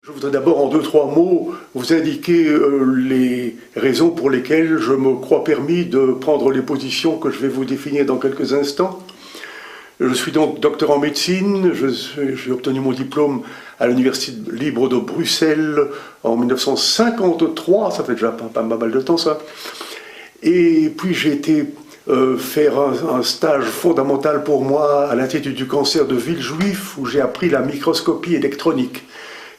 Je voudrais d'abord, en 2-3 mots, vous indiquer les raisons pour lesquelles je me crois permis de prendre les positions que je vais vous définir dans quelques instants. Je suis donc docteur en médecine, j'ai obtenu mon diplôme à l'Université libre de Bruxelles en 1953, ça fait déjà pas mal de temps ça. Et puis j'ai été faire un stage fondamental pour moi à l'Institut du cancer de Villejuif, où j'ai appris la microscopie électronique.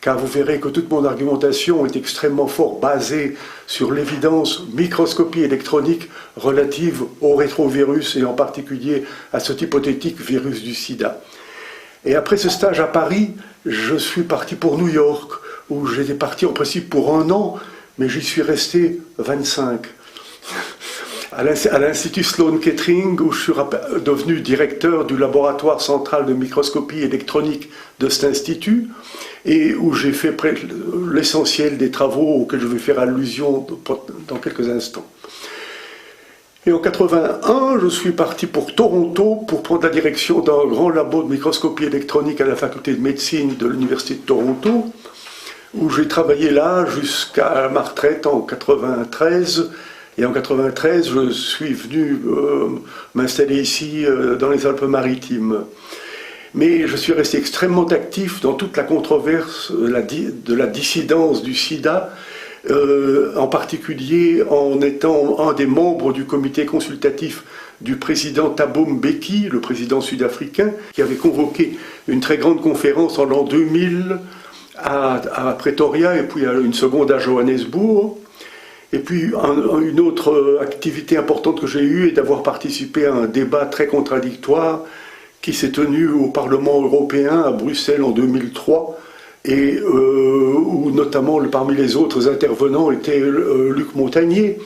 Car vous verrez que toute mon argumentation est extrêmement fort basée sur l'évidence microscopie électronique relative au rétrovirus et en particulier à cet hypothétique virus du sida. Et après ce stage à Paris, je suis parti pour New York, où j'étais parti en principe pour 1 an, mais j'y suis resté 25. À l'Institut Sloan Kettering, où je suis devenu directeur du laboratoire central de microscopie électronique de cet institut, et où j'ai fait l'essentiel des travaux auxquels je vais faire allusion dans quelques instants. Et en 81, je suis parti pour Toronto pour prendre la direction d'un grand labo de microscopie électronique à la faculté de médecine de l'Université de Toronto, où j'ai travaillé là jusqu'à ma retraite en 93. Et en 93, je suis venu m'installer ici dans les Alpes-Maritimes. Mais je suis resté extrêmement actif dans toute la controverse de la dissidence du sida, en particulier en étant un des membres du comité consultatif du président Thabo Mbeki, le président sud-africain, qui avait convoqué une très grande conférence en l'an 2000 à Pretoria et puis une seconde à Johannesburg. Et puis une autre activité importante que j'ai eue est d'avoir participé à un débat très contradictoire qui s'est tenu au Parlement européen à Bruxelles en 2003 et où notamment parmi les autres intervenants était Luc Montagnier.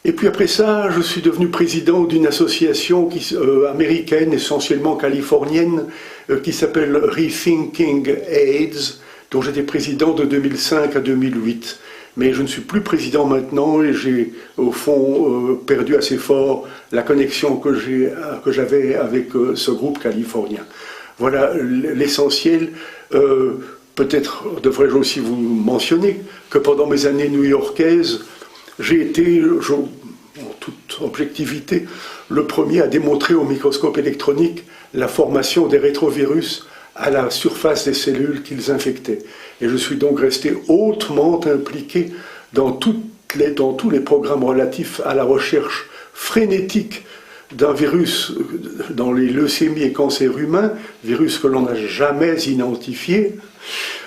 Et puis après ça, je suis devenu président d'une association américaine, essentiellement californienne, qui s'appelle Rethinking AIDS, dont j'étais président de 2005 à 2008. Mais je ne suis plus président maintenant et j'ai au fond perdu assez fort la connexion que j'avais avec ce groupe californien. Voilà l'essentiel. Peut-être devrais-je aussi vous mentionner que pendant mes années new-yorkaises, j'ai été, en toute objectivité, le premier à démontrer au microscope électronique la formation des rétrovirus à la surface des cellules qu'ils infectaient. Et je suis donc resté hautement impliqué dans tous les programmes relatifs à la recherche frénétique d'un virus dans les leucémies et cancers humains, virus que l'on n'a jamais identifié,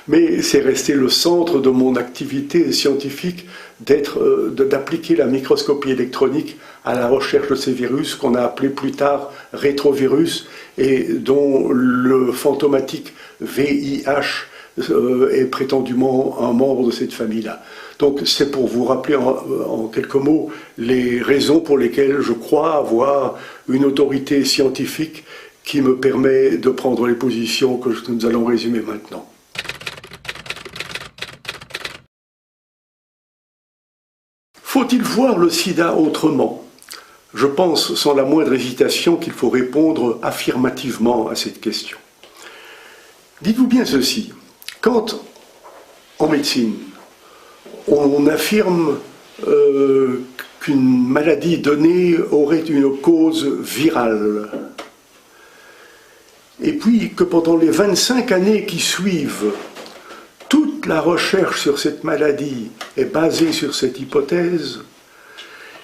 mais c'est resté le centre de mon activité scientifique d'appliquer la microscopie électronique à la recherche de ces virus qu'on a appelés plus tard rétrovirus et dont le fantomatique VIH est prétendument un membre de cette famille-là. Donc c'est pour vous rappeler en quelques mots les raisons pour lesquelles je crois avoir une autorité scientifique qui me permet de prendre les positions que nous allons résumer maintenant. Faut-il voir le sida autrement? Je pense sans la moindre hésitation qu'il faut répondre affirmativement à cette question. Dites-vous bien ceci, quand en médecine on affirme qu'une maladie donnée aurait une cause virale, et puis que pendant les 25 années qui suivent, toute la recherche sur cette maladie est basée sur cette hypothèse,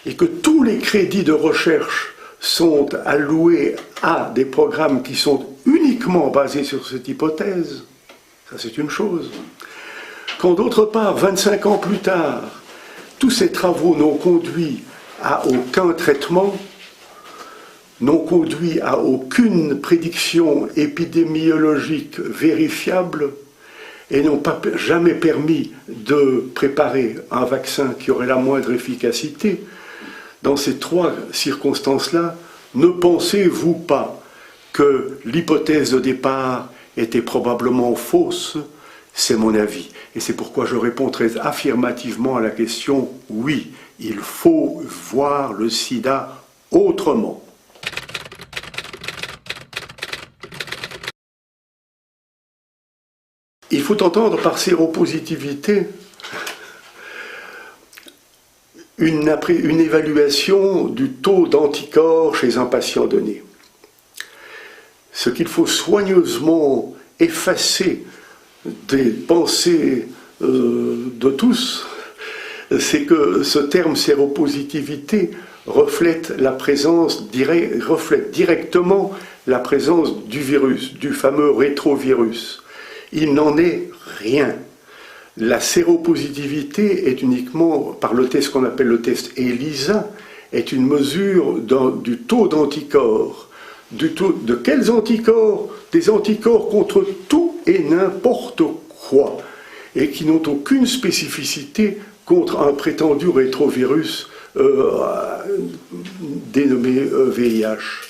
et que tous les crédits de recherche sont alloués à des programmes qui sont uniquement basés sur cette hypothèse, ça c'est une chose. Quand d'autre part, 25 ans plus tard, tous ces travaux n'ont conduit à aucun traitement, n'ont conduit à aucune prédiction épidémiologique vérifiable et n'ont jamais permis de préparer un vaccin qui aurait la moindre efficacité, dans ces 3 circonstances-là, ne pensez-vous pas que l'hypothèse de départ était probablement fausse? C'est mon avis. Et c'est pourquoi je réponds très affirmativement à la question « oui, il faut voir le sida autrement ». Il faut entendre par séropositivité une évaluation du taux d'anticorps chez un patient donné. Ce qu'il faut soigneusement effacer des pensées de tous, c'est que ce terme séropositivité reflète directement la présence du virus, du fameux rétrovirus. Il n'en est rien. La séropositivité est uniquement, par le test qu'on appelle le test ELISA, est une mesure du taux d'anticorps. De quels anticorps? Des anticorps contre tout et n'importe quoi, et qui n'ont aucune spécificité contre un prétendu rétrovirus dénommé VIH.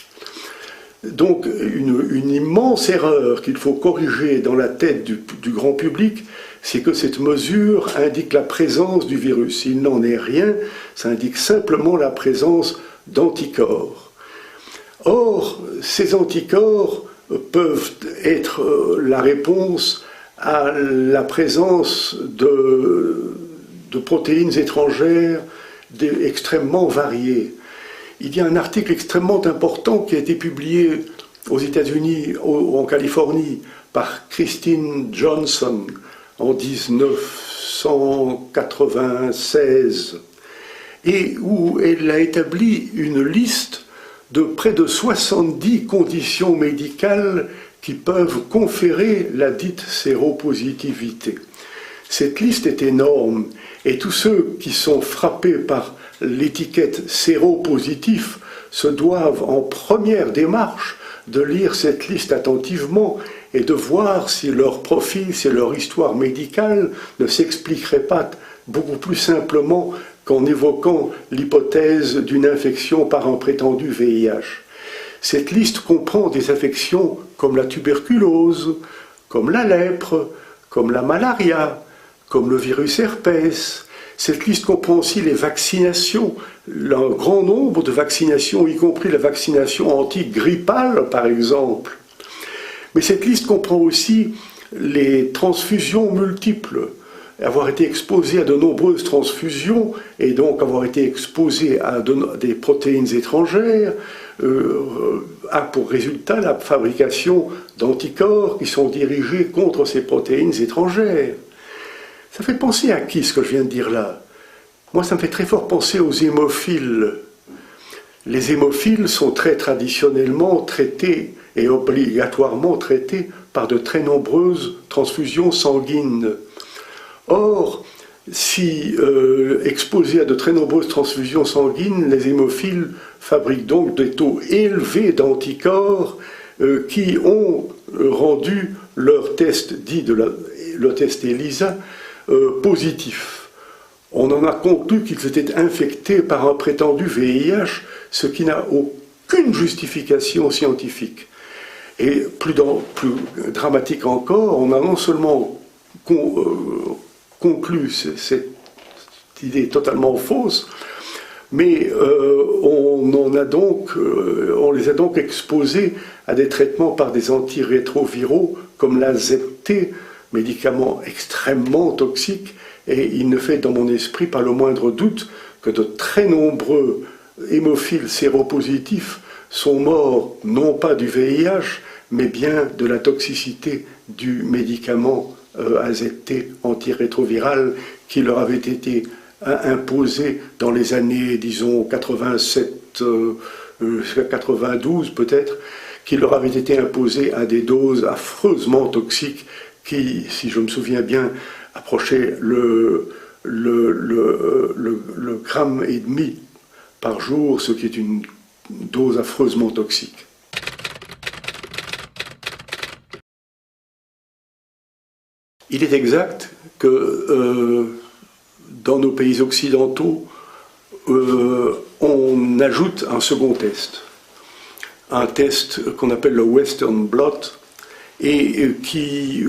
Donc une immense erreur qu'il faut corriger dans la tête du grand public, c'est que cette mesure indique la présence du virus. Il n'en est rien, ça indique simplement la présence d'anticorps. Or, ces anticorps peuvent être la réponse à la présence de protéines étrangères extrêmement variées. Il y a un article extrêmement important qui a été publié aux États-Unis, en Californie, par Christine Johnson en 1996, et où elle a établi une liste de près de 70 conditions médicales qui peuvent conférer la dite séropositivité. Cette liste est énorme, et tous ceux qui sont frappés par l'étiquette séropositif se doivent en première démarche de lire cette liste attentivement et de voir si leur profil, si leur histoire médicale ne s'expliquerait pas beaucoup plus simplement qu'en évoquant l'hypothèse d'une infection par un prétendu VIH. Cette liste comprend des affections comme la tuberculose, comme la lèpre, comme la malaria, comme le virus herpès. Cette liste comprend aussi les vaccinations, un grand nombre de vaccinations, y compris la vaccination antigrippale par exemple. Mais cette liste comprend aussi les transfusions multiples, avoir été exposé à de nombreuses transfusions et donc avoir été exposé à des protéines étrangères a pour résultat la fabrication d'anticorps qui sont dirigés contre ces protéines étrangères. Ça fait penser à qui ce que je viens de dire là? Moi, ça me fait très fort penser aux hémophiles. Les hémophiles sont très traditionnellement traités et obligatoirement traités par de très nombreuses transfusions sanguines. Or, si exposés à de très nombreuses transfusions sanguines, les hémophiles fabriquent donc des taux élevés d'anticorps qui ont rendu leur test dit le test ELISA positif. On en a conclu qu'ils étaient infectés par un prétendu VIH, ce qui n'a aucune justification scientifique. Et plus dramatique encore, on a non seulement conclu cette idée totalement fausse, mais on les a donc exposés à des traitements par des antirétroviraux comme l'Azepté, médicament extrêmement toxique, et il ne fait dans mon esprit pas le moindre doute que de très nombreux hémophiles séropositifs sont morts non pas du VIH, mais bien de la toxicité du médicament Azepté antirétroviral qui leur avait été imposé dans les années, disons, 87 jusqu'à 92 peut-être, qui leur avait été imposé à des doses affreusement toxiques qui, si je me souviens bien, approchaient le gramme et demi par jour, ce qui est une dose affreusement toxique. Il est exact que dans nos pays occidentaux, on ajoute un second test. Un test qu'on appelle le Western Blot et qui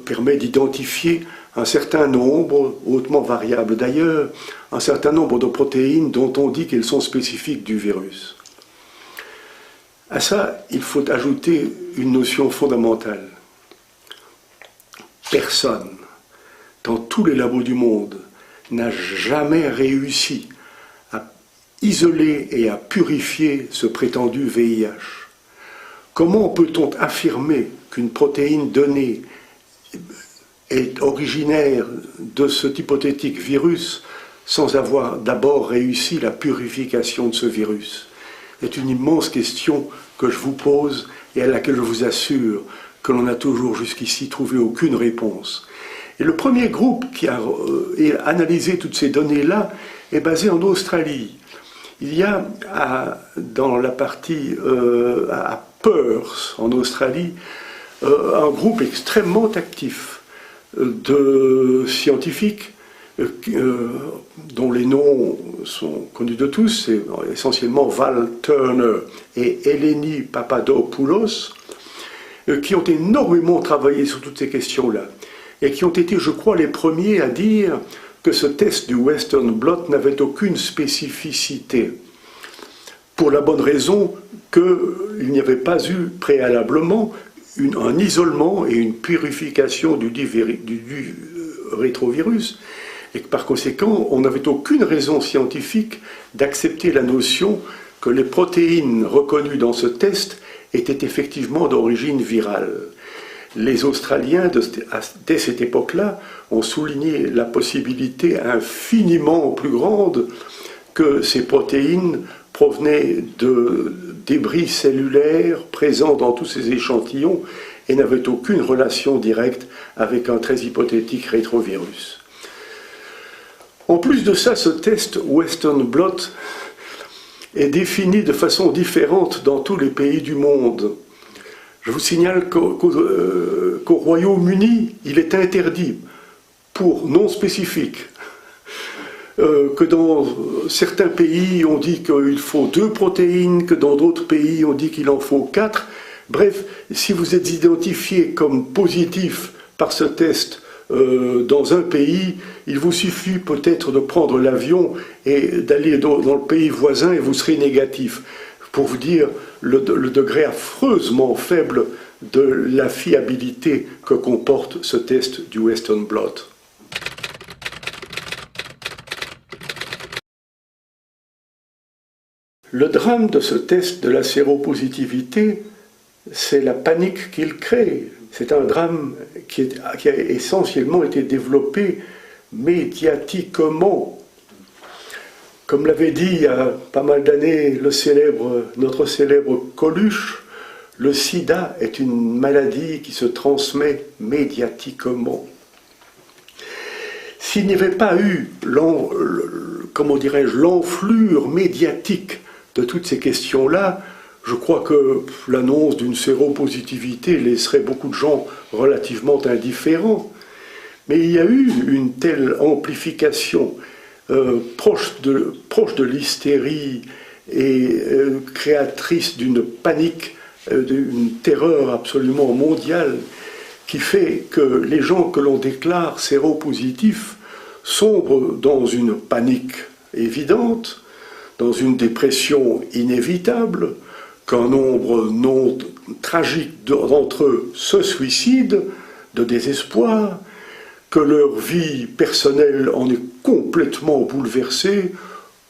permet d'identifier un certain nombre, hautement variable d'ailleurs, un certain nombre de protéines dont on dit qu'elles sont spécifiques du virus. À ça, il faut ajouter une notion fondamentale. personne dans tous les labos du monde n'a jamais réussi à isoler et à purifier ce prétendu VIH. Comment peut-on affirmer qu'une protéine donnée est originaire de cet hypothétique virus sans avoir d'abord réussi la purification de ce virus? C'est une immense question que je vous pose et à laquelle je vous assure que l'on n'a toujours jusqu'ici trouvé aucune réponse. Et le premier groupe qui a analysé toutes ces données-là est basé en Australie. Il y a dans la partie à Perth, en Australie, un groupe extrêmement actif de scientifiques dont les noms sont connus de tous, c'est essentiellement Val Turner et Eleni Papadopoulos, qui ont énormément travaillé sur toutes ces questions-là, et qui ont été, je crois, les premiers à dire que ce test du Western blot n'avait aucune spécificité, pour la bonne raison qu'il n'y avait pas eu préalablement un isolement et une purification du rétrovirus, et que par conséquent, on n'avait aucune raison scientifique d'accepter la notion que les protéines reconnues dans ce test étaient effectivement d'origine virale. Les Australiens, dès cette époque-là, ont souligné la possibilité infiniment plus grande que ces protéines provenaient de débris cellulaires présents dans tous ces échantillons et n'avaient aucune relation directe avec un très hypothétique rétrovirus. En plus de ça, ce test Western blot est défini de façon différente dans tous les pays du monde. Je vous signale qu'au Royaume-Uni, il est interdit pour non spécifique. Que dans certains pays, on dit qu'il faut 2 protéines, que dans d'autres pays, on dit qu'il en faut 4. Bref, si vous êtes identifié comme positif par ce test dans un pays, il vous suffit peut-être de prendre l'avion et d'aller dans le pays voisin et vous serez négatif. Pour vous dire le degré affreusement faible de la fiabilité que comporte ce test du Western blot. Le drame de ce test de la séropositivité, c'est la panique qu'il crée. C'est un drame qui a essentiellement été développé médiatiquement. Comme l'avait dit il y a pas mal d'années notre célèbre Coluche, le sida est une maladie qui se transmet médiatiquement. S'il n'y avait pas eu l'enflure médiatique de toutes ces questions-là, je crois que l'annonce d'une séropositivité laisserait beaucoup de gens relativement indifférents. Mais il y a eu une telle amplification proche de l'hystérie et créatrice d'une panique, d'une terreur absolument mondiale, qui fait que les gens que l'on déclare séropositifs sombrent dans une panique évidente, dans une dépression inévitable, qu'un nombre non tragique d'entre eux se suicident de désespoir, que leur vie personnelle en est complètement bouleversée,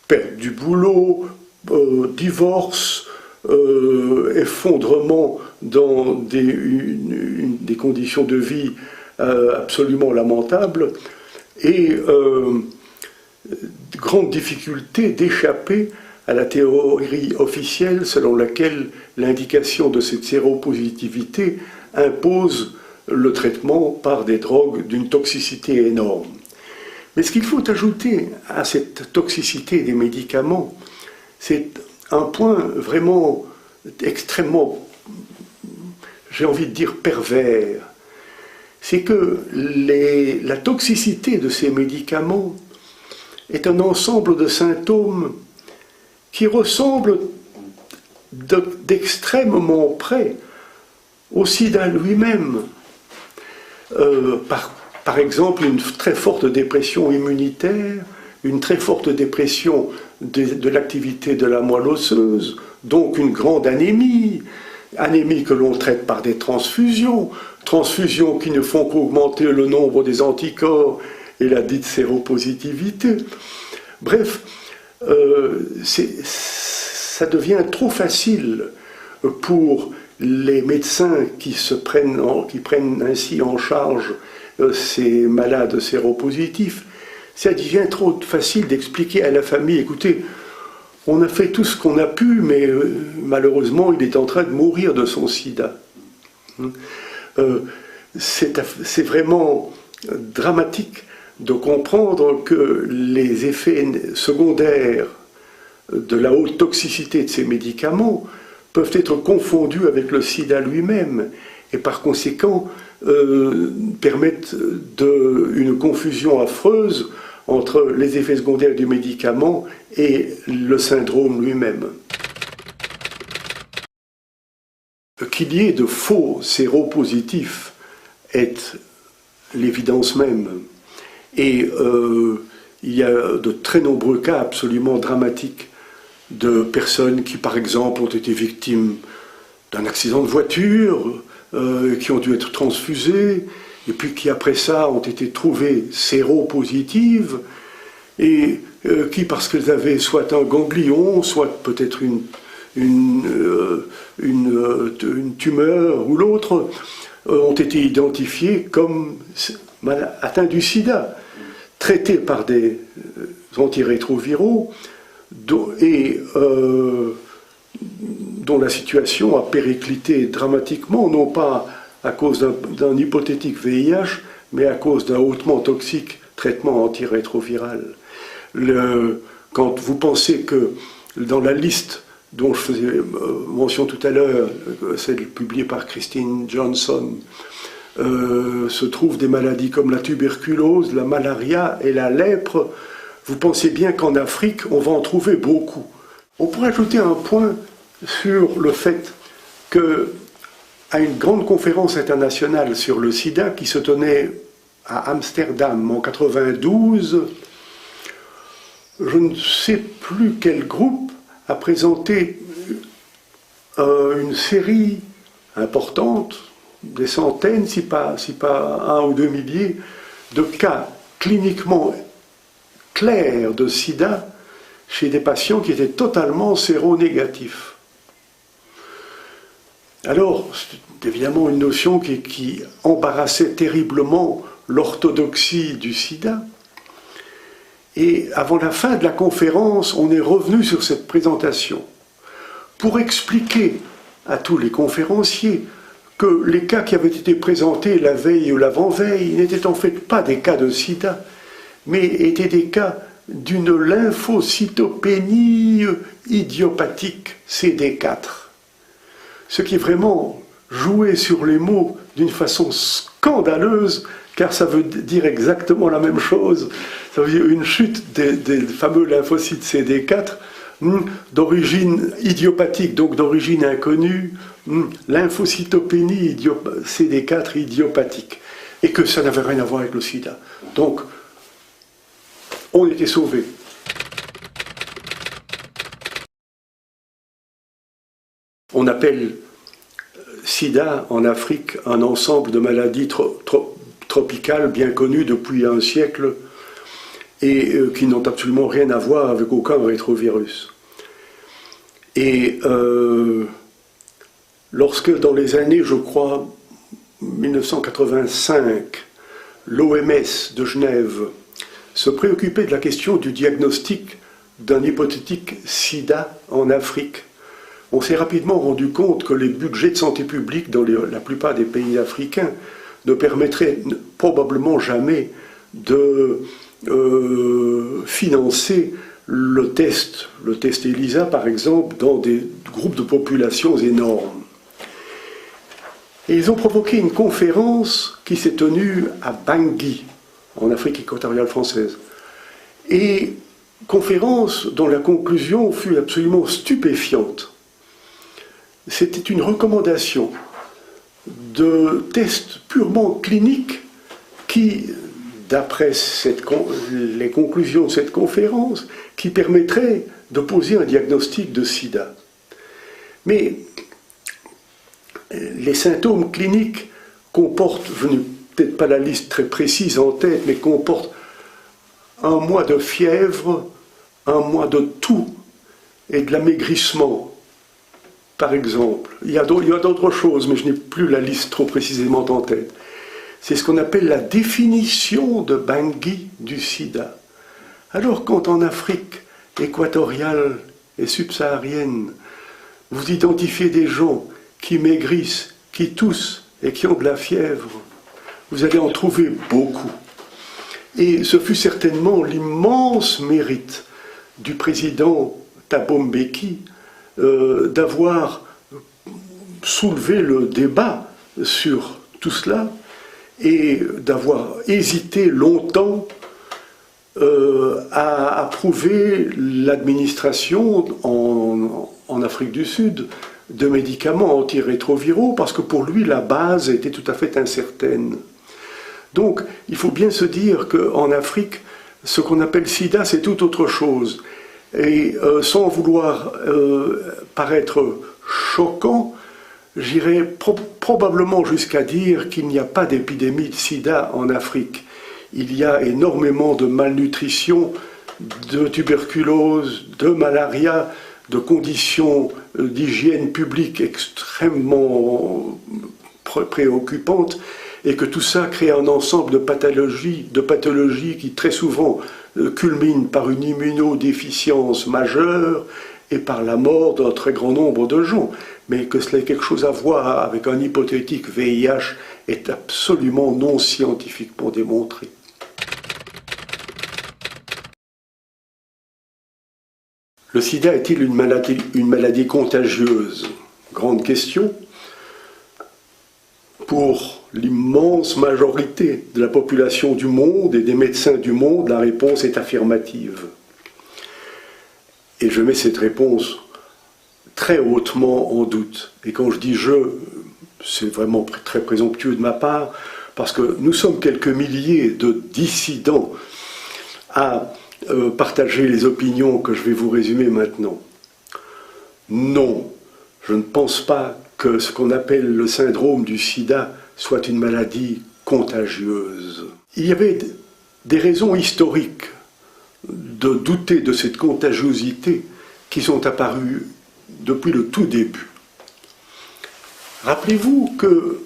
perte du boulot, divorce, effondrement dans des conditions de vie absolument lamentables, et grande difficulté d'échapper à la théorie officielle selon laquelle l'indication de cette séropositivité impose le traitement par des drogues d'une toxicité énorme. Mais ce qu'il faut ajouter à cette toxicité des médicaments, c'est un point vraiment extrêmement, j'ai envie de dire pervers. C'est que la toxicité de ces médicaments est un ensemble de symptômes qui ressemblent d'extrêmement près au sida lui-même. Par exemple, une très forte dépression immunitaire, une très forte dépression de l'activité de la moelle osseuse, donc une grande anémie que l'on traite par des transfusions, transfusions qui ne font qu'augmenter le nombre des anticorps et la dite séropositivité. Bref, ça devient trop facile pour les médecins qui prennent ainsi en charge ces malades séropositifs. Ça devient trop facile d'expliquer à la famille, écoutez, on a fait tout ce qu'on a pu, mais malheureusement, il est en train de mourir de son sida. C'est vraiment dramatique de comprendre que les effets secondaires de la haute toxicité de ces médicaments peuvent être confondus avec le sida lui-même et par conséquent permettent une confusion affreuse entre les effets secondaires du médicament et le syndrome lui-même. Qu'il y ait de faux séropositifs est l'évidence même. Et il y a de très nombreux cas absolument dramatiques de personnes qui, par exemple, ont été victimes d'un accident de voiture, qui ont dû être transfusées, et puis qui, après ça, ont été trouvées séropositives, et qui, parce qu'elles avaient soit un ganglion, soit peut-être une tumeur ou l'autre, ont été identifiées comme atteintes du sida, traitées par des antirétroviraux, dont la situation a périclité dramatiquement, non pas à cause d'un hypothétique VIH, mais à cause d'un hautement toxique traitement antirétroviral. Quand vous pensez que dans la liste dont je faisais mention tout à l'heure, celle publiée par Christine Johnson, se trouvent des maladies comme la tuberculose, la malaria et la lèpre, vous pensez bien qu'en Afrique, on va en trouver beaucoup. On pourrait ajouter un point sur le fait qu'à une grande conférence internationale sur le sida qui se tenait à Amsterdam en 92, je ne sais plus quel groupe a présenté une série importante, des centaines, si pas 1 ou 2 milliers, de cas cliniquement clairs de sida chez des patients qui étaient totalement séronégatifs. Alors, c'est évidemment une notion qui embarrassait terriblement l'orthodoxie du sida. Et avant la fin de la conférence, on est revenu sur cette présentation pour expliquer à tous les conférenciers que les cas qui avaient été présentés la veille ou l'avant-veille n'étaient en fait pas des cas de sida, mais étaient des cas d'une lymphocytopénie idiopathique CD4. Ce qui est vraiment joué sur les mots d'une façon scandaleuse, car ça veut dire exactement la même chose. Ça veut dire une chute des fameux lymphocytes CD4 d'origine idiopathique, donc d'origine inconnue, lymphocytopénie CD4 idiopathique, et que ça n'avait rien à voir avec le sida. Donc, on était sauvés. On appelle sida en Afrique un ensemble de maladies tropicales bien connues depuis un siècle et qui n'ont absolument rien à voir avec aucun rétrovirus. Et lorsque dans les années, je crois, 1985, l'OMS de Genève se préoccupait de la question du diagnostic d'un hypothétique sida en Afrique, on s'est rapidement rendu compte que les budgets de santé publique dans la plupart des pays africains ne permettraient probablement jamais de financer le test ELISA par exemple, dans des groupes de populations énormes. Et ils ont provoqué une conférence qui s'est tenue à Bangui, en Afrique équatoriale française. Et conférence dont la conclusion fut absolument stupéfiante. C'était une recommandation de tests purement cliniques qui, d'après les conclusions de cette conférence, qui permettraient de poser un diagnostic de sida. Mais les symptômes cliniques comporte, je n'ai peut-être pas la liste très précise en tête, mais comporte un mois de fièvre, un mois de toux et de l'amaigrissement, par exemple. Il y a d'autres choses, mais je n'ai plus la liste trop précisément en tête. C'est ce qu'on appelle la définition de Bangui du sida. Alors quand en Afrique équatoriale et subsaharienne, vous identifiez des gens qui maigrissent, qui toussent et qui ont de la fièvre, vous allez en trouver beaucoup. Et ce fut certainement l'immense mérite du président Thabo Mbeki d'avoir soulevé le débat sur tout cela et d'avoir hésité longtemps à approuver l'administration en Afrique du Sud de médicaments antirétroviraux, parce que pour lui la base était tout à fait incertaine. Donc il faut bien se dire qu'en Afrique, ce qu'on appelle sida, c'est tout autre chose. Et sans vouloir paraître choquant, j'irais probablement jusqu'à dire qu'il n'y a pas d'épidémie de sida en Afrique. Il y a énormément de malnutrition, de tuberculose, de malaria, de conditions d'hygiène publique extrêmement préoccupantes, et que tout ça crée un ensemble de pathologies qui très souvent culminent par une immunodéficience majeure et par la mort d'un très grand nombre de gens. Mais que cela ait quelque chose à voir avec un hypothétique VIH est absolument non scientifiquement démontré. Le sida est-il une maladie contagieuse? Grande question. Pour l'immense majorité de la population du monde et des médecins du monde, la réponse est affirmative. Et je mets cette réponse très hautement en doute. Et quand je dis « je », c'est vraiment très présomptueux de ma part, parce que nous sommes quelques milliers de dissidents à partager les opinions que je vais vous résumer maintenant. Non, je ne pense pas que ce qu'on appelle le syndrome du sida soit une maladie contagieuse. Il y avait des raisons historiques de douter de cette contagiosité qui sont apparues depuis le tout début. Rappelez-vous que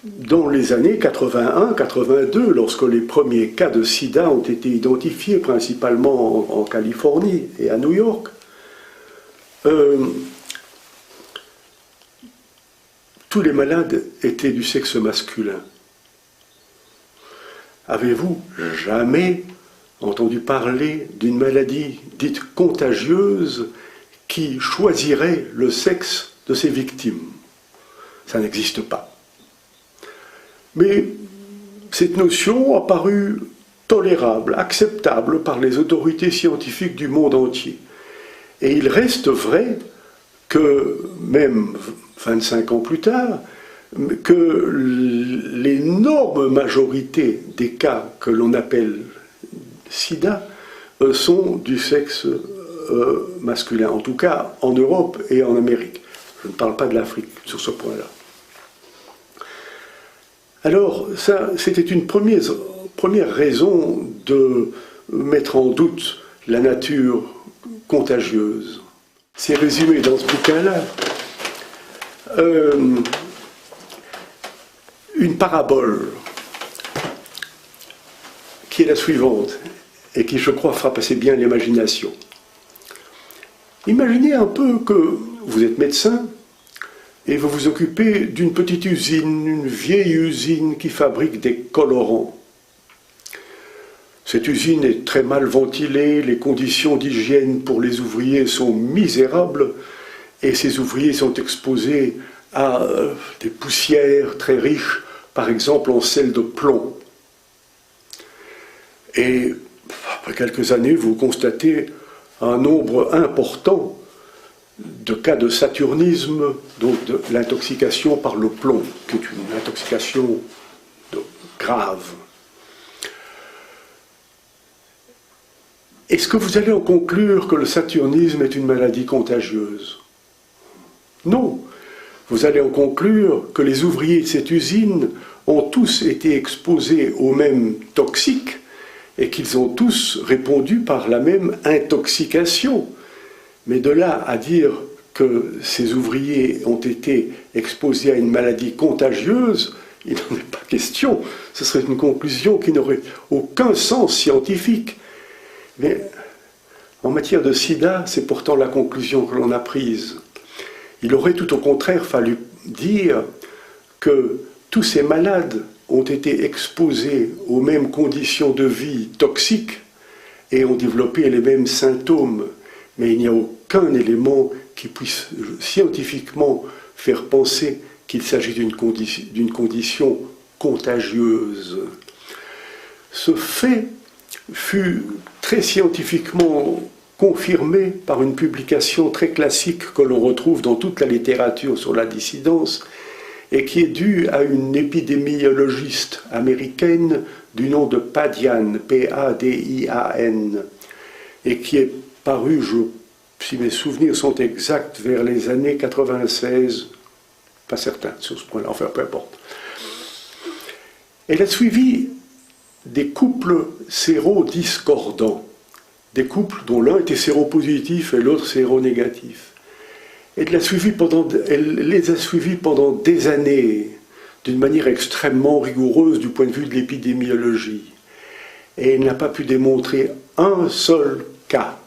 dans les années 81-82, lorsque les premiers cas de sida ont été identifiés, principalement en Californie et à New York, tous les malades étaient du sexe masculin. Avez-vous jamais entendu parler d'une maladie dite contagieuse qui choisirait le sexe de ses victimes? Ça n'existe pas. Mais cette notion a paru tolérable, acceptable par les autorités scientifiques du monde entier. Et il reste vrai que, même 25 ans plus tard, que l'énorme majorité des cas que l'on appelle sida sont du sexe masculin, en tout cas en Europe et en Amérique. Je ne parle pas de l'Afrique sur ce point-là. Alors, ça, c'était une première raison de mettre en doute la nature contagieuse. C'est résumé dans ce bouquin-là. Une parabole qui est la suivante et qui, je crois, frappe assez bien l'imagination. Imaginez un peu que vous êtes médecin et vous vous occupez d'une petite usine, une vieille usine qui fabrique des colorants. Cette usine est très mal ventilée, les conditions d'hygiène pour les ouvriers sont misérables et ces ouvriers sont exposés à des poussières très riches, par exemple en sel de plomb. Et après quelques années, vous constatez un nombre important de cas de saturnisme, donc de l'intoxication par le plomb, qui est une intoxication grave. Est-ce que vous allez en conclure que le saturnisme est une maladie contagieuse? Non. vous allez en conclure que les ouvriers de cette usine ont tous été exposés aux mêmes toxiques et qu'ils ont tous répondu par la même intoxication. Mais de là à dire que ces ouvriers ont été exposés à une maladie contagieuse, il n'en est pas question. Ce serait une conclusion qui n'aurait aucun sens scientifique. Mais en matière de sida, c'est pourtant la conclusion que l'on a prise. Il aurait tout au contraire fallu dire que tous ces malades ont été exposés aux mêmes conditions de vie toxiques et ont développé les mêmes symptômes. Mais il n'y a aucun élément qui puisse scientifiquement faire penser qu'il s'agit d'une condition contagieuse. Ce fait fut très scientifiquement confirmé par une publication très classique que l'on retrouve dans toute la littérature sur la dissidence et qui est due à une épidémiologiste américaine du nom de Padian, P-A-D-I-A-N, et qui est parue, si mes souvenirs sont exacts, vers les années 96, pas certain sur ce point-là, enfin peu importe. Elle a suivi des couples sérodiscordants, des couples dont l'un était séropositif et l'autre séronégatif. Elle les a suivis pendant des années, d'une manière extrêmement rigoureuse du point de vue de l'épidémiologie. Et elle n'a pas pu démontrer un seul cas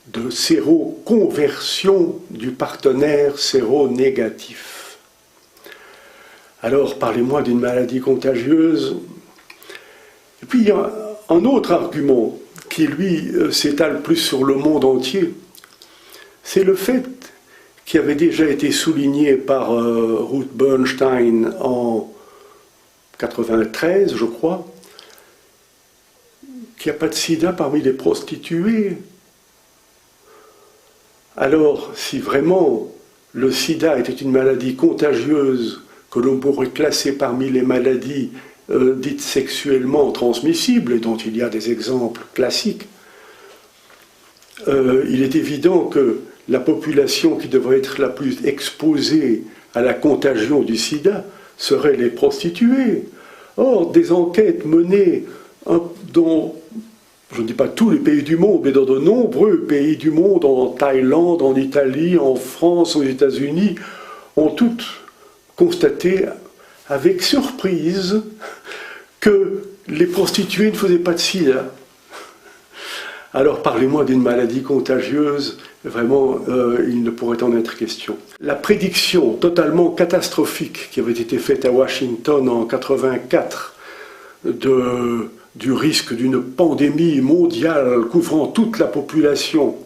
de séroconversion du partenaire séronégatif. Alors, parlez-moi d'une maladie contagieuse. Et puis, il y a un autre argument qui, lui, s'étale plus sur le monde entier. C'est le fait qui avait déjà été souligné par Ruth Bernstein en 1993, je crois, qu'il n'y a pas de sida parmi les prostituées. Alors, si vraiment le sida était une maladie contagieuse que l'on pourrait classer parmi les maladies dites sexuellement transmissibles, et dont il y a des exemples classiques, il est évident que la population qui devrait être la plus exposée à la contagion du sida serait les prostituées. Or, des enquêtes menées dans, je ne dis pas tous les pays du monde, mais dans de nombreux pays du monde, en Thaïlande, en Italie, en France, aux États-Unis, ont toutes constaté avec surprise que les prostituées ne faisaient pas de sida. Alors parlez-moi d'une maladie contagieuse, vraiment il ne pourrait en être question. La prédiction totalement catastrophique qui avait été faite à Washington en 1984 du risque d'une pandémie mondiale couvrant toute la population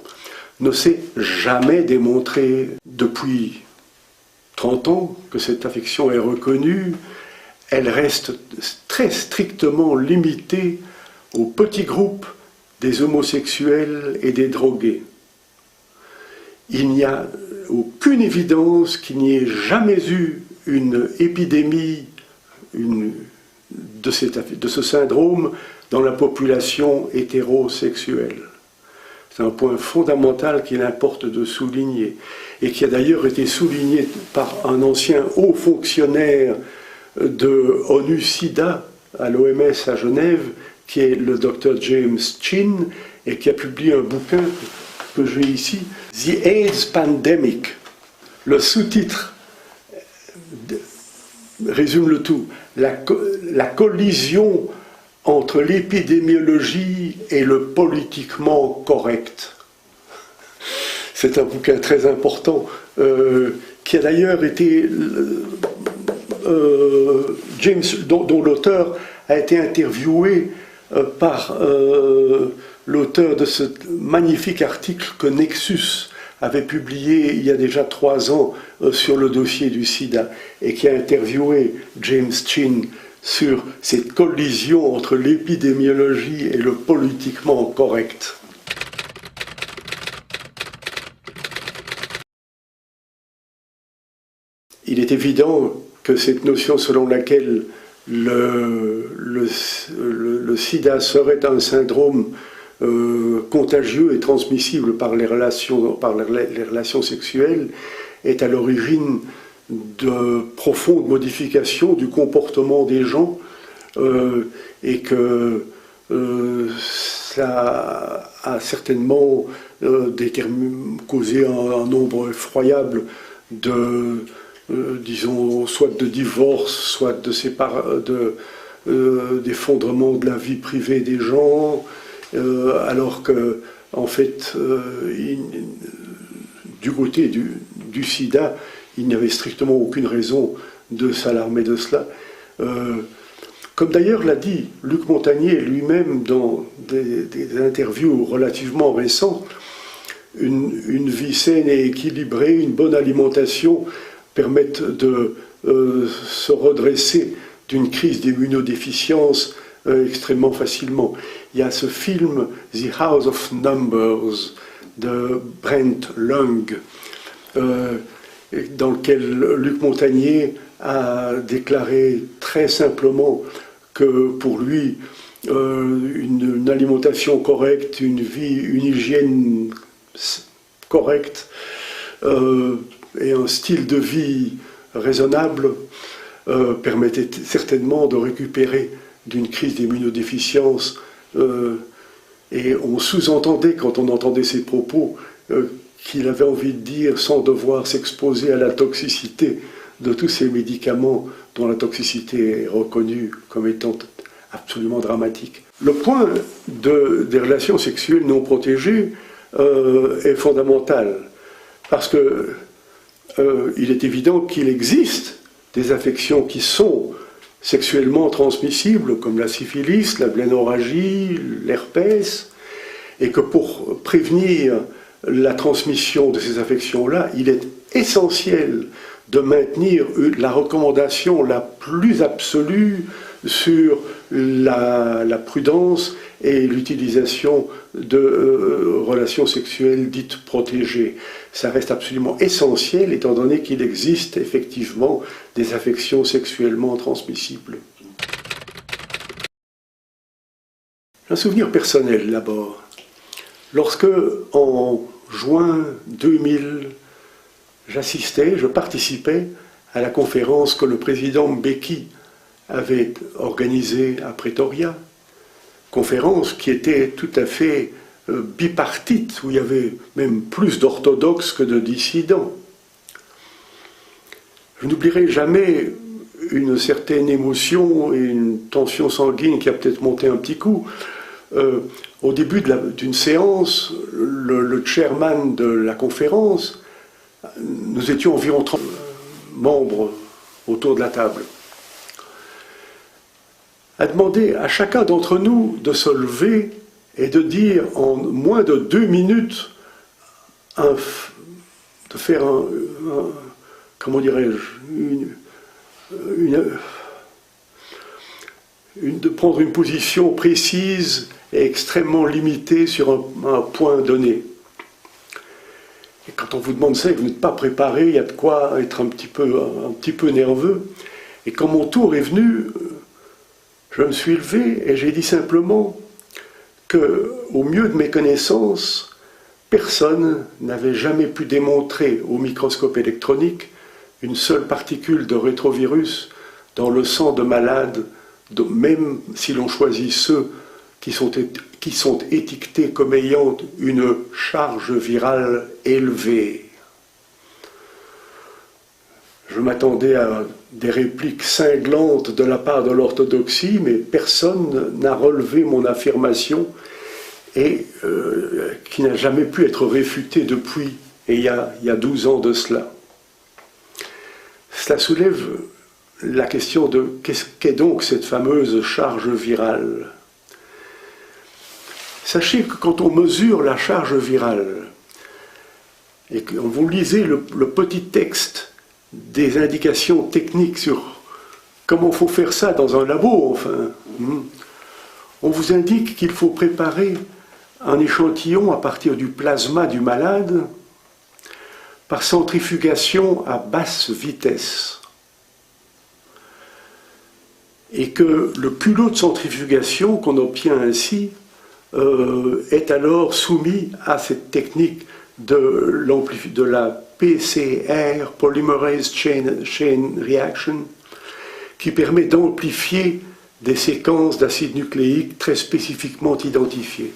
ne s'est jamais démontrée depuis 30 ans que cette affection est reconnue. Elle reste très strictement limitée aux petits groupes des homosexuels et des drogués. Il n'y a aucune évidence qu'il n'y ait jamais eu une épidémie de ce syndrome dans la population hétérosexuelle. C'est un point fondamental qu'il importe de souligner, et qui a d'ailleurs été souligné par un ancien haut fonctionnaire de ONU-SIDA à l'OMS à Genève, qui est le Dr James Chin, et qui a publié un bouquin que j'ai ici, The AIDS Pandemic. Le sous-titre résume le tout. La collision entre l'épidémiologie et le politiquement correct. C'est un bouquin très important, qui a d'ailleurs été... James, dont l'auteur a été interviewé par l'auteur de ce magnifique article que Nexus avait publié il y a déjà 3 ans sur le dossier du sida, et qui a interviewé James Chin sur cette collision entre l'épidémiologie et le politiquement correct. Il est évident que cette notion selon laquelle le sida serait un syndrome contagieux et transmissible par les relations sexuelles est à l'origine de profondes modifications du comportement des gens et que ça a certainement causé un nombre effroyable de, disons, soit de divorces, soit d'effondrement de la vie privée des gens, alors que, en fait, du côté du sida, il n'y avait strictement aucune raison de s'alarmer de cela. Comme d'ailleurs l'a dit Luc Montagnier lui-même dans des interviews relativement récents, une vie saine et équilibrée, une bonne alimentation permettent de se redresser d'une crise d'immunodéficience extrêmement facilement. Il y a ce film The House of Numbers de Brent Lung, dans lequel Luc Montagnier a déclaré très simplement que pour lui, une alimentation correcte, une hygiène correcte et un style de vie raisonnable permettaient certainement de récupérer d'une crise d'immunodéficience. Et on sous-entendait, quand on entendait ces propos, qu'il avait envie de dire, sans devoir s'exposer à la toxicité de tous ces médicaments dont la toxicité est reconnue comme étant absolument dramatique. Le point des relations sexuelles non protégées est fondamental, parce que il est évident qu'il existe des affections qui sont sexuellement transmissibles, comme la syphilis, la blénorragie, l'herpès, et que pour prévenir la transmission de ces affections-là, il est essentiel de maintenir la recommandation la plus absolue sur la prudence et l'utilisation de relations sexuelles dites protégées. Ça reste absolument essentiel étant donné qu'il existe effectivement des affections sexuellement transmissibles. Un souvenir personnel d'abord. Lorsque, en juin 2000, je participais à la conférence que le président Mbeki avait organisée à Pretoria, conférence qui était tout à fait bipartite, où il y avait même plus d'orthodoxes que de dissidents. Je n'oublierai jamais une certaine émotion et une tension sanguine qui a peut-être monté un petit coup. Au début d'une séance, le chairman de la conférence, nous étions environ 30 membres autour de la table, a demandé à chacun d'entre nous de se lever et de dire en moins de 2 minutes, de faire comment dirais-je, de prendre une position précise et extrêmement limitée sur un point donné. Et quand on vous demande ça et que vous n'êtes pas préparé, il y a de quoi être un petit peu nerveux. Et quand mon tour est venu, je me suis levé et j'ai dit simplement que, au mieux de mes connaissances, personne n'avait jamais pu démontrer au microscope électronique une seule particule de rétrovirus dans le sang de malades, même si l'on choisit ceux qui sont étiquetés comme ayant une charge virale élevée. Je m'attendais à des répliques cinglantes de la part de l'orthodoxie, mais personne n'a relevé mon affirmation et qui n'a jamais pu être réfutée depuis, et il y a 12 ans de cela. Cela soulève la question de qu'est-ce qu'est donc cette fameuse charge virale. Sachez que quand on mesure la charge virale, et que vous lisez le petit texte des indications techniques sur comment il faut faire ça dans un labo, enfin, on vous indique qu'il faut préparer un échantillon à partir du plasma du malade par centrifugation à basse vitesse. Et que le culot de centrifugation qu'on obtient ainsi est alors soumis à cette technique de PCR, Polymerase Chain Reaction, qui permet d'amplifier des séquences d'acides nucléiques très spécifiquement identifiées.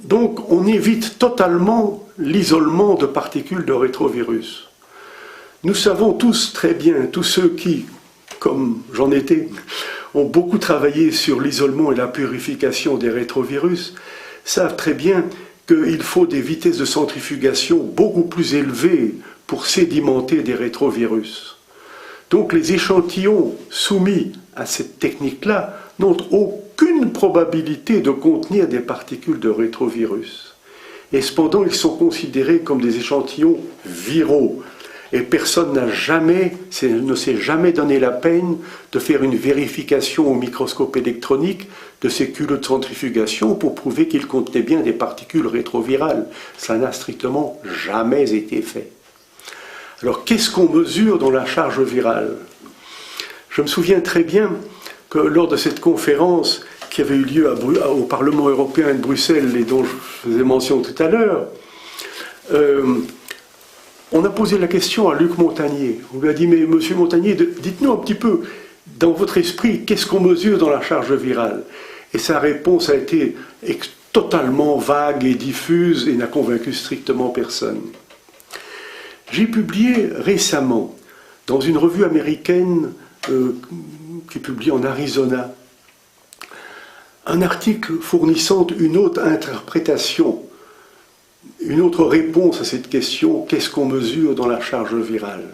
Donc on évite totalement l'isolement de particules de rétrovirus. Nous savons tous très bien, tous ceux qui, comme j'en étais, ont beaucoup travaillé sur l'isolement et la purification des rétrovirus, savent très bien qu'il faut des vitesses de centrifugation beaucoup plus élevées pour sédimenter des rétrovirus. Donc les échantillons soumis à cette technique-là n'ont aucune probabilité de contenir des particules de rétrovirus. Et cependant, ils sont considérés comme des échantillons viraux. Et personne ne s'est jamais donné la peine de faire une vérification au microscope électronique de ces culottes de centrifugation pour prouver qu'ils contenaient bien des particules rétrovirales. Ça n'a strictement jamais été fait. Alors, qu'est-ce qu'on mesure dans la charge virale? Je me souviens très bien que lors de cette conférence qui avait eu lieu au Parlement européen de Bruxelles et dont je faisais mention tout à l'heure, on a posé la question à Luc Montagnier. On lui a dit, mais monsieur Montagnier, dites-nous un petit peu, dans votre esprit, qu'est-ce qu'on mesure dans la charge virale? Et sa réponse a été totalement vague et diffuse et n'a convaincu strictement personne. J'ai publié récemment, dans une revue américaine qui est publiée en Arizona, un article fournissant une autre interprétation, une autre réponse à cette question, qu'est-ce qu'on mesure dans la charge virale?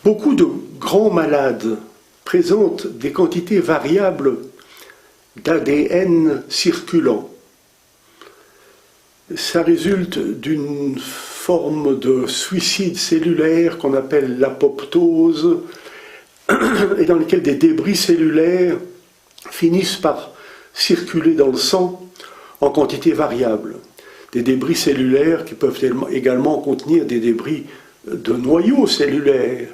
Beaucoup de grands malades présentent des quantités variables d'ADN circulant. Ça résulte d'une forme de suicide cellulaire qu'on appelle l'apoptose, et dans lequel des débris cellulaires finissent par circuler dans le sang en quantité variable. Des débris cellulaires qui peuvent également contenir des débris de noyaux cellulaires,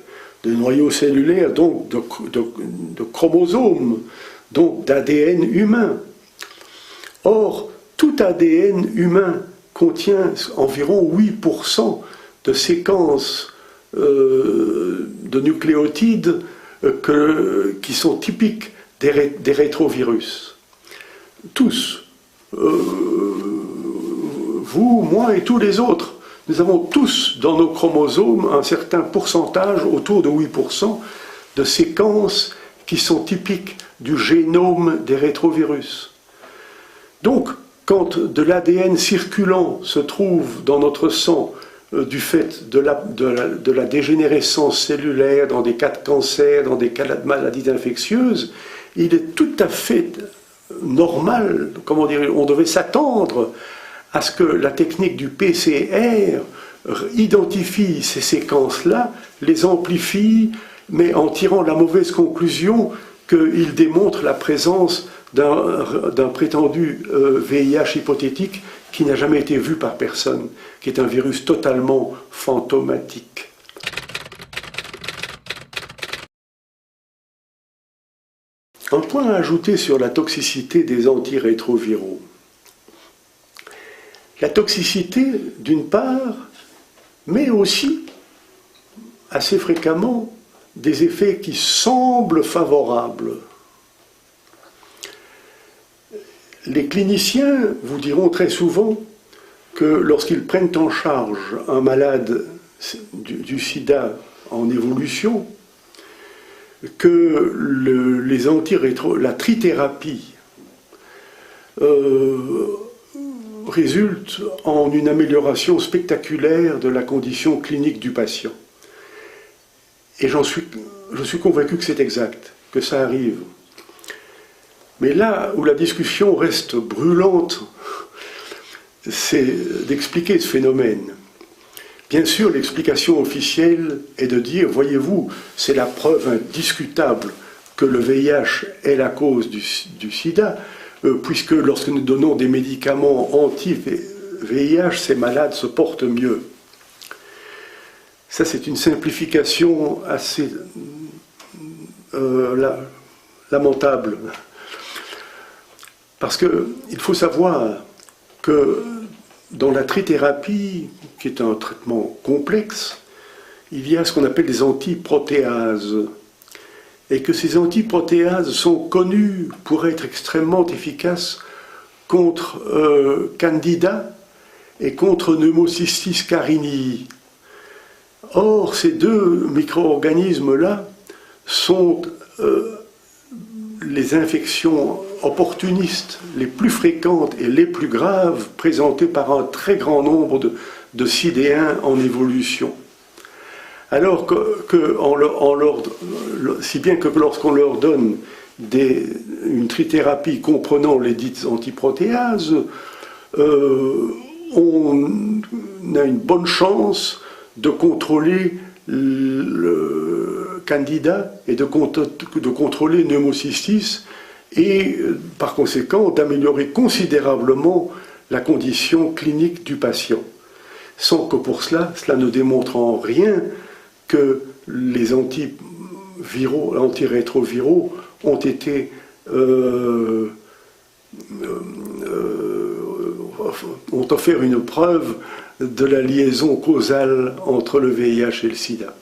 donc de chromosomes, donc d'ADN humain. Or, tout ADN humain contient environ 8% de séquences de nucléotides qui sont typiques des rétrovirus. Tous, vous, moi et tous les autres, nous avons tous dans nos chromosomes un certain pourcentage, autour de 8%, de séquences qui sont typiques du génome des rétrovirus. Donc, quand de l'ADN circulant se trouve dans notre sang du fait de la dégénérescence cellulaire, dans des cas de cancer, dans des cas de maladies infectieuses, il est tout à fait normal, comment dire, on devait s'attendre à ce que la technique du PCR identifie ces séquences-là, les amplifie, mais en tirant la mauvaise conclusion qu'il démontre la présence d'un prétendu VIH hypothétique qui n'a jamais été vu par personne, qui est un virus totalement fantomatique. Un point à ajouter sur la toxicité des antirétroviraux. La toxicité, d'une part, mais aussi, assez fréquemment, des effets qui semblent favorables. Les cliniciens vous diront très souvent que lorsqu'ils prennent en charge un malade du sida en évolution, que la trithérapie résulte en une amélioration spectaculaire de la condition clinique du patient. Et je suis convaincu que c'est exact, que ça arrive. Mais là où la discussion reste brûlante, c'est d'expliquer ce phénomène. Bien sûr, l'explication officielle est de dire, voyez-vous, c'est la preuve indiscutable que le VIH est la cause du sida, puisque lorsque nous donnons des médicaments anti-VIH, ces malades se portent mieux. Ça, c'est une simplification assez lamentable. Parce qu'il faut savoir que dans la trithérapie, qui est un traitement complexe, il y a ce qu'on appelle des antiprotéases. Et que ces antiprotéases sont connues pour être extrêmement efficaces contre Candida et contre Pneumocystis carinii. Or, ces deux micro-organismes-là sont les infections opportunistes les plus fréquentes et les plus graves présentées par un très grand nombre de sidéens en évolution. Alors si bien que lorsqu'on leur donne une trithérapie comprenant les dites antiprotéases, on a une bonne chance de contrôler le Candida et de contrôler Pneumocystis et par conséquent d'améliorer considérablement la condition clinique du patient. Sans que pour cela ne démontre en rien que les antirétroviraux ont été ont offert une preuve de la liaison causale entre le VIH et le sida.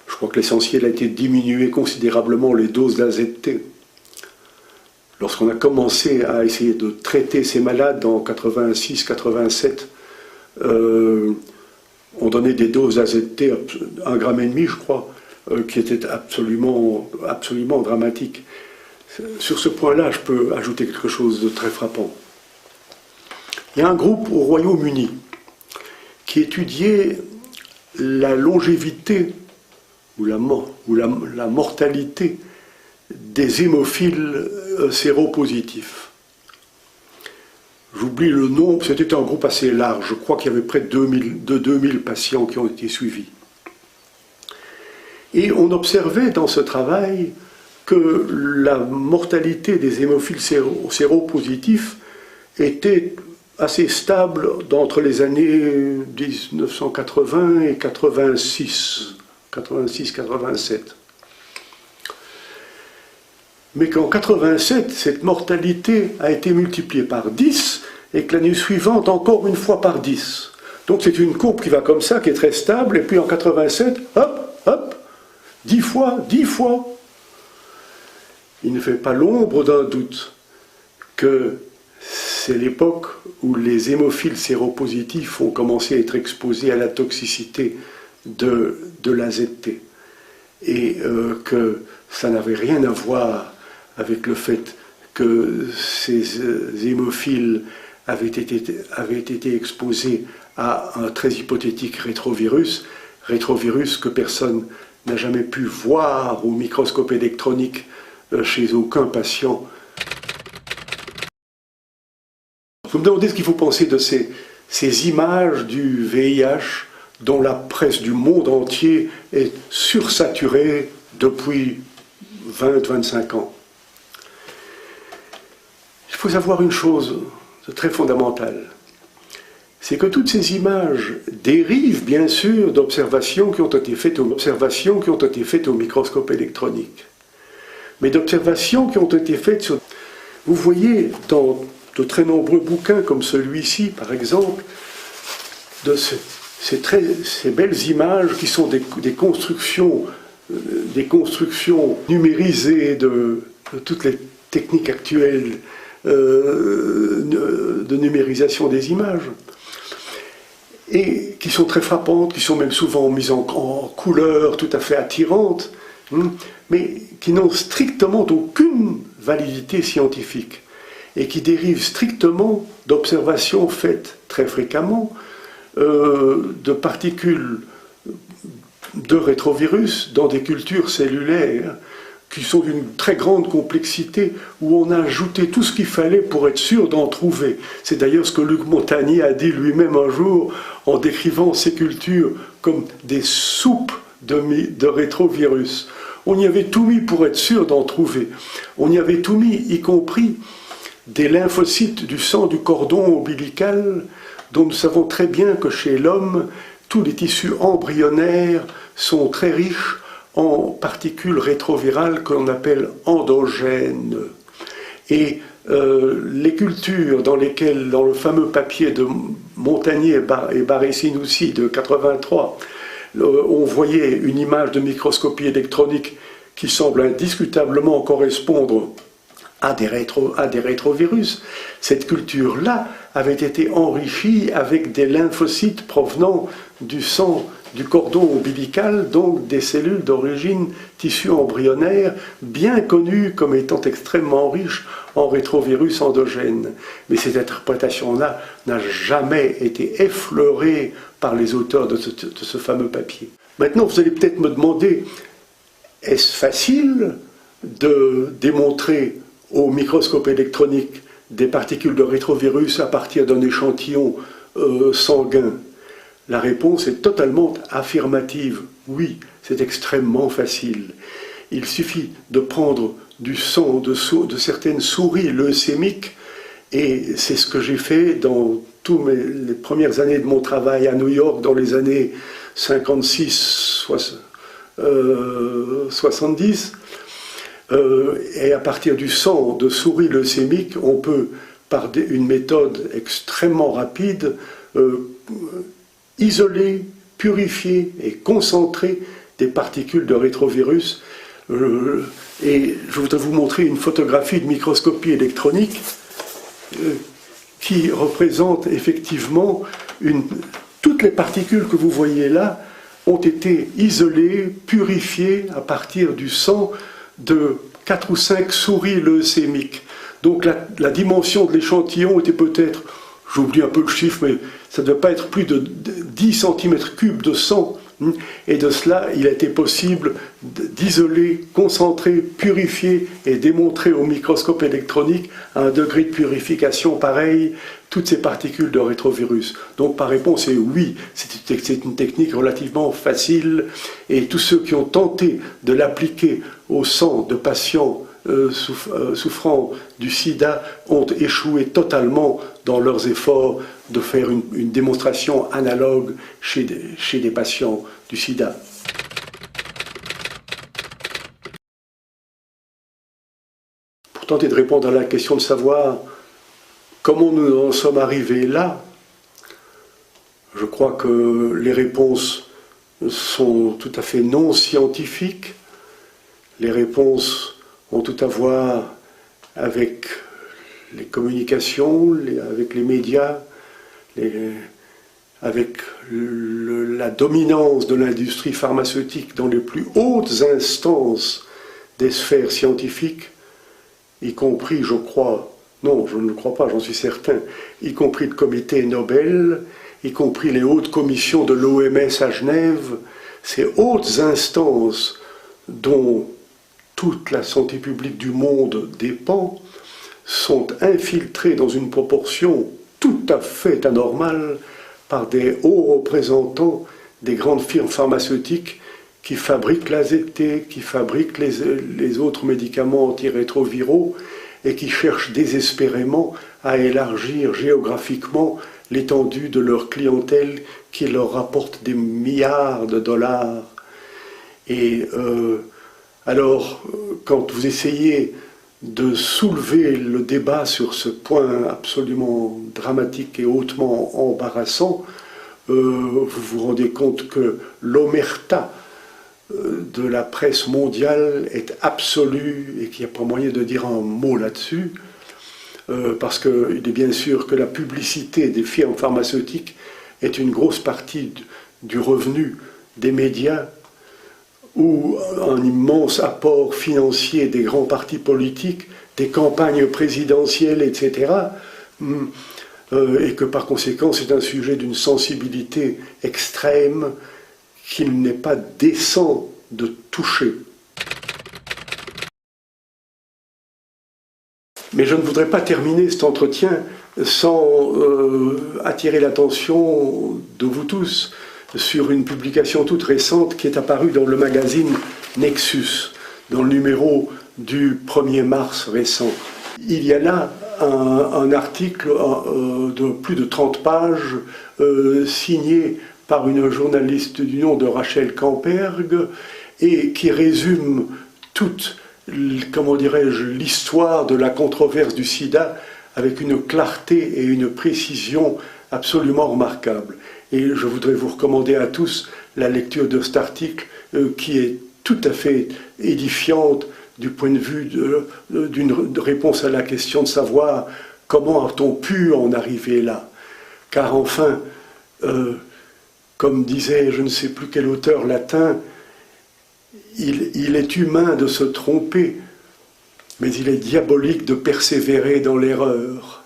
Je crois que l'essentiel a été de diminuer considérablement les doses d'AZT. Lorsqu'on a commencé à essayer de traiter ces malades en 86-87, on donnait des doses d'AZT, 1,5 gramme, je crois, qui étaient absolument dramatiques. Sur ce point-là, je peux ajouter quelque chose de très frappant. Il y a un groupe au Royaume-Uni qui étudiait la longévité ou la mortalité des hémophiles séropositifs. J'oublie le nom, c'était un groupe assez large, je crois qu'il y avait près de 2000 patients qui ont été suivis. Et on observait dans ce travail que la mortalité des hémophiles séropositifs était assez stable entre les années 1980 et 86-87. Mais qu'en 87, cette mortalité a été multipliée par 10 et que l'année suivante, encore une fois par 10. Donc c'est une courbe qui va comme ça, qui est très stable, et puis en 87, hop, hop, 10 fois. Il ne fait pas l'ombre d'un doute que c'est l'époque où les hémophiles séropositifs ont commencé à être exposés à la toxicité de l'AZT. Et que ça n'avait rien à voir avec le fait que ces hémophiles avaient été exposés à un très hypothétique rétrovirus que personne n'a jamais pu voir au microscope électronique chez aucun patient. Vous me demandez ce qu'il faut penser de ces images du VIH dont la presse du monde entier est sursaturée depuis 20-25 ans. Il faut savoir une chose très fondamentale, c'est que toutes ces images dérivent bien sûr d'observations qui ont été faites au microscope électronique, mais d'observations qui ont été faites sur... Vous voyez dans de très nombreux bouquins comme celui-ci par exemple, de ces belles images qui sont des constructions numérisées de toutes les techniques actuelles de numérisation des images, et qui sont très frappantes, qui sont même souvent mises en couleurs tout à fait attirantes, mais qui n'ont strictement aucune validité scientifique, et qui dérivent strictement d'observations faites très fréquemment de particules de rétrovirus dans des cultures cellulaires qui sont d'une très grande complexité, où on a ajouté tout ce qu'il fallait pour être sûr d'en trouver. C'est d'ailleurs ce que Luc Montagnier a dit lui-même un jour en décrivant ces cultures comme des soupes de rétrovirus. On y avait tout mis pour être sûr d'en trouver. On y avait tout mis, y compris des lymphocytes du sang du cordon ombilical, dont nous savons très bien que chez l'homme, tous les tissus embryonnaires sont très riches en particules rétrovirales que l'on appelle endogènes. Et les cultures dans lesquelles, dans le fameux papier de Montagnier et Barré-Sinoussi de 83, on voyait une image de microscopie électronique qui semble indiscutablement correspondre à des rétrovirus, cette culture-là avait été enrichie avec des lymphocytes provenant du sang du cordon ombilical, donc des cellules d'origine tissu embryonnaire, bien connues comme étant extrêmement riches en rétrovirus endogènes. Mais cette interprétation-là n'a jamais été effleurée par les auteurs de ce fameux papier. Maintenant, vous allez peut-être me demander, est-ce facile de démontrer au microscope électronique des particules de rétrovirus à partir d'un échantillon sanguin? La réponse est totalement affirmative. Oui, c'est extrêmement facile. Il suffit de prendre du sang de certaines souris leucémiques, et c'est ce que j'ai fait dans toutes les premières années de mon travail à New York, dans les années 56, 70. Et à partir du sang de souris leucémiques, on peut, par une méthode extrêmement rapide, isoler, purifier et concentrer des particules de rétrovirus. Et je voudrais vous montrer une photographie de microscopie électronique qui représente effectivement toutes les particules que vous voyez là ont été isolées, purifiées à partir du sang de 4 ou 5 souris leucémiques. Donc la dimension de l'échantillon était peut-être, j'oublie un peu le chiffre, mais ça ne devait pas être plus de 10 cm3 de sang. Et de cela, il a été possible d'isoler, concentrer, purifier et démontrer au microscope électronique à un degré de purification pareil toutes ces particules de rétrovirus. Donc par réponse c'est oui, c'est une technique relativement facile, et tous ceux qui ont tenté de l'appliquer au sang de patients souffrant du sida ont échoué totalement dans leurs efforts de faire une démonstration analogue chez des patients du sida. Pour tenter de répondre à la question de savoir comment nous en sommes arrivés là, je crois que les réponses sont tout à fait non scientifiques. Les réponses ont tout à voir avec les communications, avec les médias, avec la dominance de l'industrie pharmaceutique dans les plus hautes instances des sphères scientifiques, y compris, je crois, non, je ne le crois pas, j'en suis certain, y compris le comité Nobel, y compris les hautes commissions de l'OMS à Genève, ces hautes instances dont toute la santé publique du monde dépend, sont infiltrées dans une proportion tout à fait anormale par des hauts représentants des grandes firmes pharmaceutiques qui fabriquent l'AZT, qui fabriquent les autres médicaments antirétroviraux et qui cherchent désespérément à élargir géographiquement l'étendue de leur clientèle qui leur rapporte des milliards de dollars. Et alors, quand vous essayez de soulever le débat sur ce point absolument dramatique et hautement embarrassant, vous vous rendez compte que l'omerta de la presse mondiale est absolue et qu'il n'y a pas moyen de dire un mot là-dessus, parce qu'il est bien sûr que la publicité des firmes pharmaceutiques est une grosse partie du revenu des médias, ou un immense apport financier des grands partis politiques, des campagnes présidentielles, etc., et que par conséquent c'est un sujet d'une sensibilité extrême qu'il n'est pas décent de toucher. Mais je ne voudrais pas terminer cet entretien sans attirer l'attention de vous tous sur une publication toute récente qui est apparue dans le magazine Nexus, dans le numéro du 1er mars récent. Il y a là un article de plus de 30 pages signé par une journaliste du nom de Rachel Camperg et qui résume toute, comment dirais-je, l'histoire de la controverse du sida avec une clarté et une précision absolument remarquables. Et je voudrais vous recommander à tous la lecture de cet article qui est tout à fait édifiante du point de vue d'une réponse à la question de savoir comment a-t-on pu en arriver là. Car enfin, comme disait je ne sais plus quel auteur latin, il est humain de se tromper, mais il est diabolique de persévérer dans l'erreur.